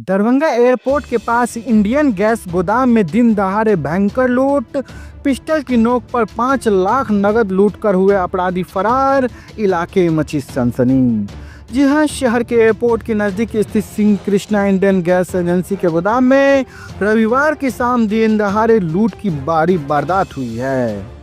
Darbhanga airport के पास Indian gas गोदाम में दिन दहाड़े भयंकर लूट। पिस्टल की नोक पर 5 लाख नगद लूट कर हुए अपराधी फरार। इलाके में मची सनसनी। जी हां, शहर के एयरपोर्ट के नजदीक स्थित Singh Krishna Indian gas agency के गोदाम में रविवार की शाम दिन दहाड़े लूट की बड़ी वारदात हुई है।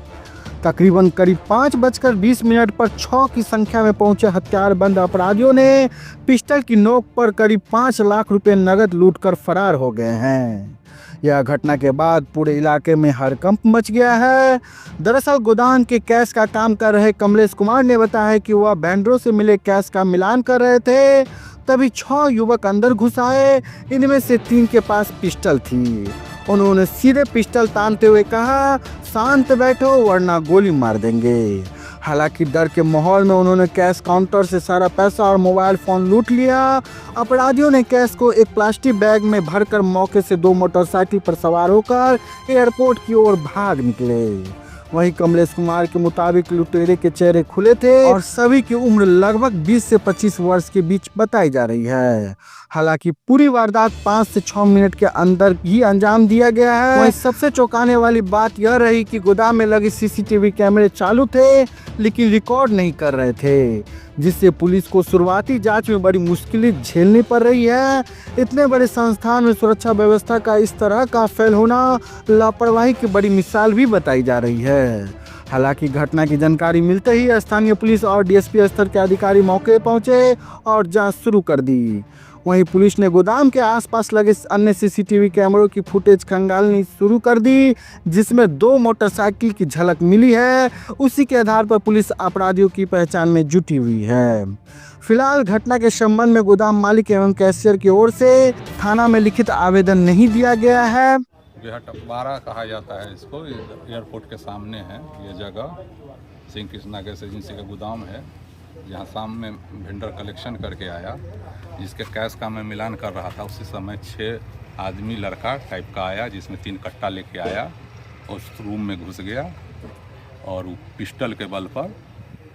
तकरीबन करीब 5:20 पर 6 की संख्या में पहुंचे हथियारबंद अपराधियों ने पिस्टल की नोक पर करीब 5 लाख रुपए नगद लूटकर फरार हो गए हैं। यह घटना के बाद पूरे इलाके में हड़कंप मच गया है। दरअसल गोदाम के कैश का काम कर रहे कमलेश कुमार ने बताया कि वह वेंडरों से मिले कैश का मिलान कर रहे थे, तभी 6 युवक अंदर घुस आए। इनमें से 3 के पास पिस्टल थी। उन्होंने सीधे पिस्टल तानते हुए कहा, शांत बैठो वरना गोली मार देंगे। हालांकि डर के माहौल में उन्होंने कैश काउंटर से सारा पैसा और मोबाइल फोन लूट लिया। अपराधियों ने कैश को एक प्लास्टिक बैग में भरकर मौके से 2 मोटरसाइकिल पर सवार होकर एयरपोर्ट की ओर भाग निकले। वहीं कमलेश कुमार के मुताबिक लुटेरे के चेहरे खुले थे और सभी की उम्र लगभग 20 से 25 वर्ष के बीच बताई जा रही है। हालांकि पूरी वारदात 5 से 6 मिनट के अंदर ही अंजाम दिया गया है। वहीं सबसे चौंकाने वाली बात यह रही कि गोदाम में लगे सीसीटीवी कैमरे चालू थे लेकिन रिकॉर्ड नहीं कर रहे थे, जिससे पुलिस को शुरुआती जांच में बड़ी मुश्किलें झेलनी पड़ रही है। इतने बड़े संस्थान में सुरक्षा व्यवस्था का इस तरह का फेल होना लापरवाही की बड़ी मिसाल भी बताई जा रही है। हालांकि घटना की जानकारी मिलते ही स्थानीय पुलिस और डीएसपी स्तर के अधिकारी मौके पहुंचे और जांच शुरू कर दी। वहीं पुलिस ने गोदाम के आसपास लगे अन्य सीसीटीवी कैमरों की फुटेज खंगालनी शुरू कर दी, जिसमें 2 मोटरसाइकिल की झलक मिली है। उसी के आधार पर पुलिस अपराधियों की पहचान में जुटी हुई है। फिलहाल घटना के संबंध में गोदाम मालिक एवं कैशियर की ओर से थाना में लिखित आवेदन नहीं दिया गया है। टकबारा कहा जाता है इसको, एयरपोर्ट के सामने है ये जगह। सिंह कृष्णा गैस एजेंसी का गोदाम है, जहाँ शाम में वेंडर कलेक्शन करके आया, जिसके कैश का मैं मिलान कर रहा था। उसी समय 6 आदमी लड़का टाइप का आया, जिसमें 3 कट्टा लेके आया, उस रूम में घुस गया और वो पिस्टल के बल पर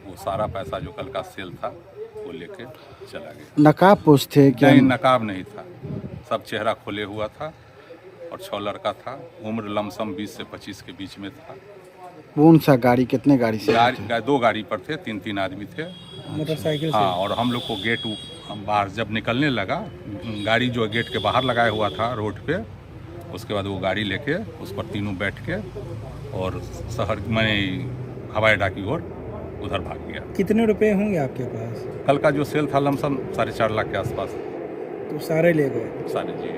वो सारा पैसा जो कल का सेल था वो लेके चला गया। नकाब पोस्ट थे क्या? नहीं, नकाब नहीं था, सब चेहरा खोले हुआ था और 6 लड़का था। उम्र लमसम 20 से 25 के बीच में था। कौन सा गाड़ी, कितने गाड़ी से? 2 गाड़ी पर थे, 3 आदमी थे मोटरसाइकिल। हाँ, और हम लोग को गेट बाहर जब निकलने लगा, गाड़ी जो गेट के बाहर लगाया हुआ था रोड पे, उसके बाद वो गाड़ी लेके उस पर तीनों बैठ के और शहर में हवाई अड्डा की ओर उधर भाग गया। कितने रुपए होंगे आपके पास? कल का जो सेल था लमसम 4.5 लाख के आसपास। तो सारे ले गए? सारे जी।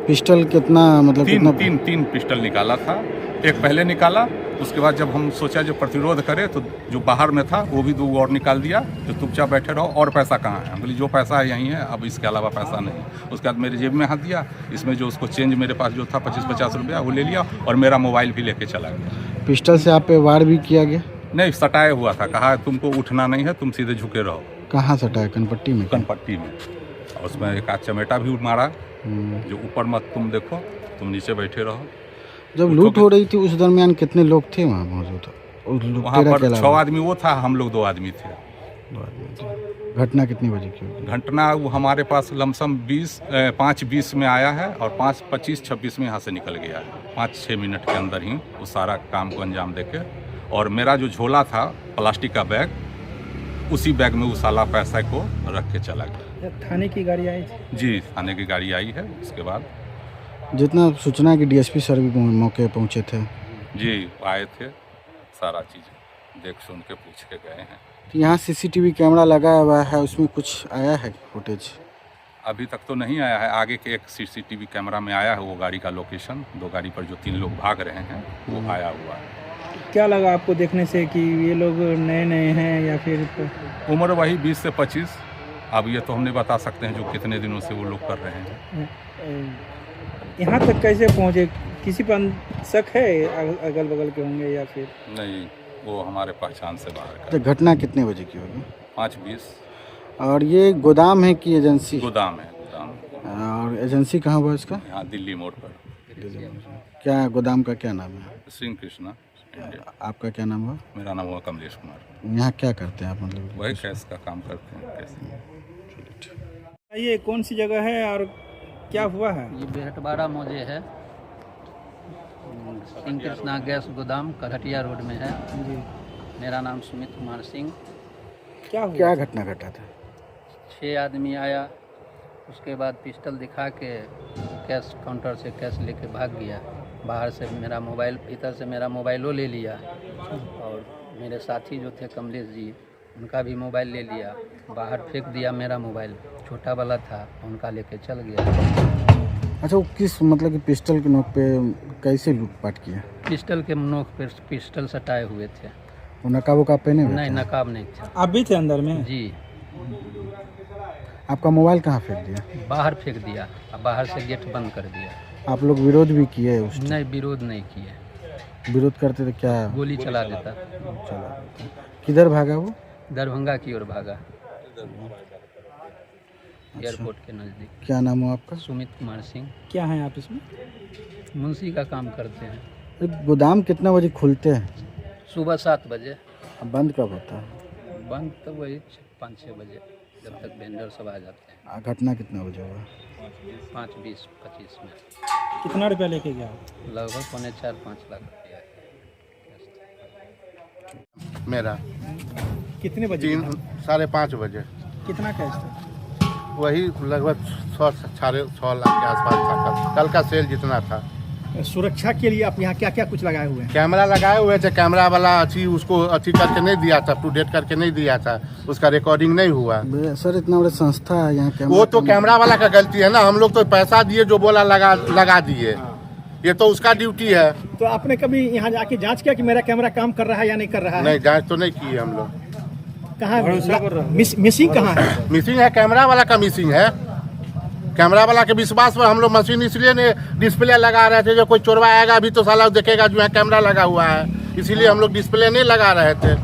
पिस्टल कितना, मतलब तीन पिस्टल निकाला था। एक पहले निकाला, उसके बाद जब हम सोचा जो प्रतिरोध करे तो जो बाहर में था वो भी 2 और निकाल दिया। तो चुपचाप बैठे रहो, और पैसा कहाँ है? हम बोली जो पैसा है यहीं है, अब इसके अलावा पैसा नहीं। उसके बाद मेरे जेब में हाथ दिया, इसमें जो उसको चेंज मेरे पास जो था 25-50 रुपया वो ले लिया और मेरा मोबाइल भी लेके चला गया। पिस्टल से आप पे वार भी किया गया? नहीं, सटाया हुआ था, कहा तुमको उठना नहीं है, तुम सीधे झुके रहो। कहाँ सटाया? कनपट्टी में? कनपट्टी में। और उसमें एक आध चमेटा भी मारा, जो ऊपर मत तुम देखो, तुम नीचे बैठे रहो। जब लूट हो रही थी उस दरमियान कितने लोग थे वहाँ मौजूद? वहाँ पर 6 आदमी वो था, हम लोग 2 आदमी थे। 2 आदमी थे। घटना कितने बजे की होगी? घटना वो हमारे पास लमसम 5:20 में आया है और 5:25-26 में यहाँ से निकल गया है। 5-6 मिनट के अंदर ही वो सारा काम को अंजाम देके। और मेरा जो झोला था प्लास्टिक का बैग, उसी बैग में वो साला पैसा को रख के चला गया। थाने की गाड़ी आई थी? जी, थाने की गाड़ी आई है। उसके बाद जितना सूचना की डीएसपी सर भी मौके पहुंचे थे? जी, आए थे, सारा चीज़ देख सुन के पूछ के गए हैं। तो यहाँ सीसीटीवी कैमरा लगाया हुआ है, उसमें कुछ आया है फुटेज? अभी तक तो नहीं आया है। आगे के एक सीसीटीवी कैमरा में आया है वो गाड़ी का लोकेशन। 2 गाड़ी पर जो 3 लोग भाग रहे हैं वो आया हुआ है। क्या लगा आपको देखने से कि ये लोग नए हैं या फिर? उम्र वही 20 से 25। अब ये तो हम नहीं बता सकते हैं जो कितने दिनों से वो लोग कर रहे हैं। यहाँ तक कैसे पहुँचे? किसी पर शक है? अगल बगल के होंगे या फिर? नहीं, वो हमारे पहचान से बाहर का। घटना कितने बजे की होगी? 5:20। और ये गोदाम है कि एजेंसी? गोदाम है, गोदाम। और एजेंसी कहाँ हुआ इसका? यहाँ दिल्ली मोड़ पर। क्या गोदाम का क्या नाम है? सिंह कृष्णा। आपका क्या नाम हुआ? मेरा नाम हुआ कमलेश कुमार। यहाँ क्या करते हैं आप? मतलब वही कैश का काम करते हैं। कैसे? ये कौन सी जगह है और क्या हुआ है? ये बेहटबाड़ा मौजे है, सिंह कृष्णा गैस गोदाम करहटिया रोड में है। जी, मेरा नाम सुमित कुमार सिंह। क्या हुआ? क्या घटना घटा था? 6 आदमी आया, उसके बाद पिस्टल दिखा के कैश काउंटर से कैश लेके भाग गया। बाहर से मेरा मोबाइल, भीतर से मेरा मोबाइलो ले लिया और मेरे साथी जो थे कमलेश जी, उनका भी मोबाइल ले लिया। बाहर फेंक दिया मेरा मोबाइल, छोटा वाला था, उनका लेके चल गया। अच्छा, वो किस मतलब कि पिस्टल के नोक पे कैसे लूटपाट किया? पिस्टल के नोक पर पिस्टल सटाए हुए थे। वो नकाब वकाब पहने हुए नहीं, थे? नकाब नहीं था। आप भी थे अंदर में? जी, आपका मोबाइल कहाँ फेंक दिया? बाहर फेंक दिया और बाहर से गेट बंद कर दिया। आप लोग विरोध भी किए उस नहीं, विरोध नहीं किए। विरोध करते थे क्या? गोली चला देता। चला किधर भागा वो? दरभंगा की ओर भागा, एयरपोर्ट के नज़दीक। क्या नाम हो आपका? सुमित कुमार सिंह, क्या है आप इसमें? मुंशी का काम करते हैं। ये गोदाम कितना बजे खुलते हैं? सुबह 7 बजे, अब बंद कब होता है? बंद तो वही 5-6 बजे, जब तक वेंडर सब आ जाते हैं। घटना कितना बजे हुआ? 5:20-25 में। कितना रुपया लेके गया? लगभग 4.5 लाख रुपया। मेरा कितने बजे? 3-5:30 बजे। कितना कैश था? वही लगभग 6.5 लाख के आसपास था। कल का सेल जितना था। सुरक्षा के लिए आप यहाँ क्या क्या कुछ लगाए हुए हैं? कैमरा लगाए हुए थे, कैमरा वाला उसको अथी करके नहीं दिया था, अप टू डेट करके नहीं दिया था, उसका रिकॉर्डिंग नहीं हुआ। सर, इतना बड़ा संस्था है यहाँ कैमरा? वो तो कैमरा वाला का गलती है ना, हम लोग तो पैसा दिए, जो बोला लगा दिए। ये तो उसका ड्यूटी है। तो आपने कभी यहाँ जाके जांच किया कि मेरा कैमरा काम कर रहा है या नहीं कर रहा है? नहीं, जांच तो नहीं की है हम लोग। कहाँ मिसिंग कहाँ है? मिसिंग है, कैमरा वाला का मिसिंग है। कैमरा वाला के विश्वास पर हम लोग मशीन इसलिए ने डिस्प्ले लगा रहे थे, जो कोई चोरवा आएगा अभी तो साला देखेगा जो है कैमरा लगा हुआ है, इसीलिए हम लोग डिस्प्ले नहीं लगा रहे थे।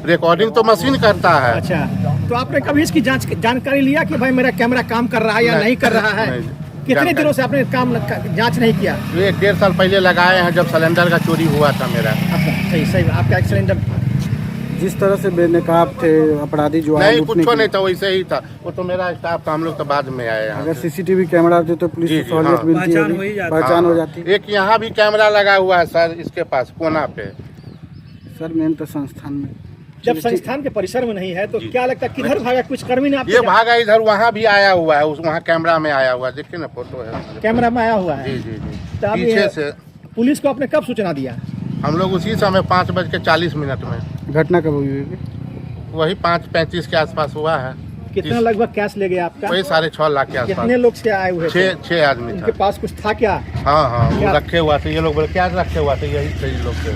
रिकॉर्डिंग तो मशीन करता है। अच्छा, तो आपने कभी इसकी जानकारी लिया कि भाई मेरा कैमरा काम कर रहा है या नहीं कर रहा है? कितने दिनों से आपने जांच नहीं किया? 1-1.5 साल पहले लगाए हैं, जब सिलेंडर का चोरी हुआ था मेरा। सही, आपका एक सिलेंडर जिस तरह से बेनकाब थे अपराधी जो नहीं, कुछ नहीं था, वैसे ही था। वो तो मेरा स्टाफ था, हम लोग तो बाद में आए। अगर सीसीटीवी कैमरा होते तो पुलिस को सहूलियत मिलती है, पहचान हो जाती। एक यहाँ भी कैमरा लगा हुआ है सर, इसके पास कोना पे। सर, मेन तो संस्थान में, जब संस्थान के परिसर में नहीं है तो क्या लगता है किधर भागा? कुछ कर्मी ने आप ये भागा इधर, वहाँ भी आया हुआ है, वहाँ कैमरा में आया हुआ है, देखिए ना, फोटो है, कैमरा में आया हुआ है। जी। तो आप पीछे से पुलिस को आपने कब सूचना दिया? हम लोग उसी समय 5:40 में। घटना कब हुई होगी? वही 5:35 के आसपास हुआ है। कितना लगभग कैश ले गया आपका? वही 6.5 लाख के कितने आसपास। लोग से आए हुए थे? 6 आदमी उनके था। पास कुछ था क्या? हाँ, क्या? वो रखे हुआ थे, ये लोग बोले क्या रखे हुआ थे, यही लोग थे।